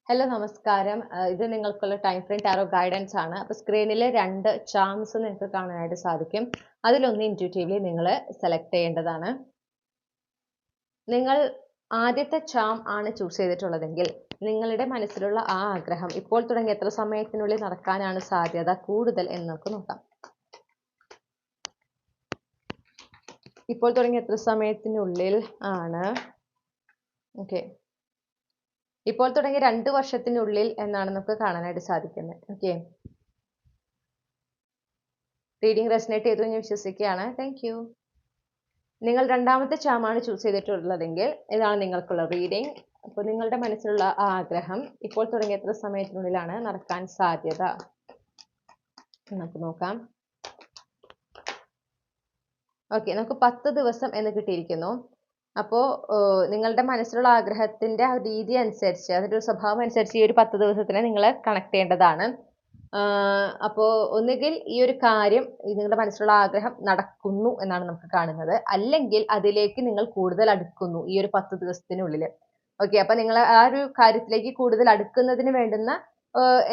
Hello നമസ്കാരം. ഇത് നിങ്ങൾക്കുള്ള ടൈം ഫ്രെയിം ടാരോ ഗൈഡൻസ് ആണ്. അപ്പോൾ സ്ക്രീനിൽ 2 ചാംസ് നിങ്ങൾക്ക് കാണാനായിട്ട് സാധിക്കും. അതിലൊന്ന് ഇൻറ്റ്യൂട്ടീവ്ലി നിങ്ങൾ സെലക്ട് ചെയ്യേണ്ടതാണ്. നിങ്ങൾ ആദ്യത്തെ ചാം ആണ് ചൂസ് ചെയ്തിട്ടുള്ളതെങ്കിൽ നിങ്ങളുടെ മനസ്സിലുള്ള ആ ആഗ്രഹം ഇപ്പോൾ തുടങ്ങി എത്ര സമയത്തിനുള്ളിൽ നടക്കാനാണ് സാധ്യത കൂടുതൽ എന്ന് നമുക്ക് നോക്കാം. ഇപ്പോൾ തുടങ്ങി എത്ര സമയത്തിനുള്ളിൽ ആണ് ഓക്കെ ഇപ്പോൾ തുടങ്ങി 2 വർഷത്തിനുള്ളിൽ എന്നാണ് നമുക്ക് കാണാനായിട്ട് സാധിക്കുന്നത്. ഓക്കെ, റീഡിംഗ് റെസനേറ്റ് ചെയ്തു എന്ന് വിശ്വസിക്കുകയാണ്. Thank you. നിങ്ങൾ രണ്ടാമത്തെ ചാമാണ് ചൂസ് ചെയ്തിട്ടുള്ളതെങ്കിൽ ഇതാണ് നിങ്ങൾക്കുള്ള റീഡിംഗ്. അപ്പോൾ നിങ്ങളുടെ മനസ്സിലുള്ള ആ ആഗ്രഹം ഇപ്പോൾ തുടങ്ങി എത്ര സമയത്തിനുള്ളിലാണ് നടക്കാൻ സാധ്യത നമുക്ക് നോക്കാം. ഓക്കെ, നമുക്ക് 10 ദിവസം എന്ന് കിട്ടിയിരിക്കുന്നു. അപ്പോൾ നിങ്ങളുടെ മനസ്സിലുള്ള ആഗ്രഹത്തിന്റെ ആ രീതി അനുസരിച്ച്, അതിൻ്റെ ഒരു സ്വഭാവം അനുസരിച്ച് ഈ ഒരു 10 ദിവസത്തിനെ നിങ്ങൾ കണക്ട് ചെയ്യേണ്ടതാണ്. അപ്പോൾ ഒന്നുകിൽ ഈ ഒരു കാര്യം നിങ്ങളുടെ മനസ്സിലുള്ള ആഗ്രഹം നടക്കുന്നു എന്നാണ് നമുക്ക് കാണുന്നത്, അല്ലെങ്കിൽ അതിലേക്ക് നിങ്ങൾ കൂടുതൽ അടുക്കുന്നു ഈ ഒരു 10 ദിവസത്തിനുള്ളിൽ. ഓക്കെ, അപ്പൊ നിങ്ങൾ ആ ഒരു കാര്യത്തിലേക്ക് കൂടുതൽ അടുക്കുന്നതിന് വേണ്ടുന്ന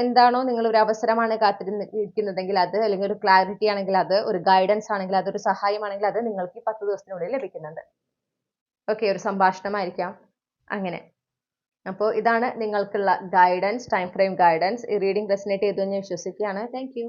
എന്താണോ നിങ്ങൾ ഒരു അവസരമാണ് കാത്തിരിക്കുന്നതെങ്കിൽ അത്, അല്ലെങ്കിൽ ഒരു ക്ലാരിറ്റി ആണെങ്കിൽ അത്, ഒരു ഗൈഡൻസ് ആണെങ്കിൽ അത്, ഒരു സഹായമാണെങ്കിൽ അത് നിങ്ങൾക്ക് ഈ 10 ദിവസത്തിനുള്ളിൽ ലഭിക്കുന്നുണ്ട്. ഓക്കെ, ഒരു സംഭാഷണമായിരിക്കാം അങ്ങനെ. അപ്പോൾ ഇതാണ് നിങ്ങൾക്കുള്ള ഗൈഡൻസ്, ടൈം ഫ്രെയിം ഗൈഡൻസ്. ഈ റീഡിംഗ് റെസനേറ്റ് ചെയ്തു എന്ന് വിശ്വസിക്കുകയാണ്. Thank you.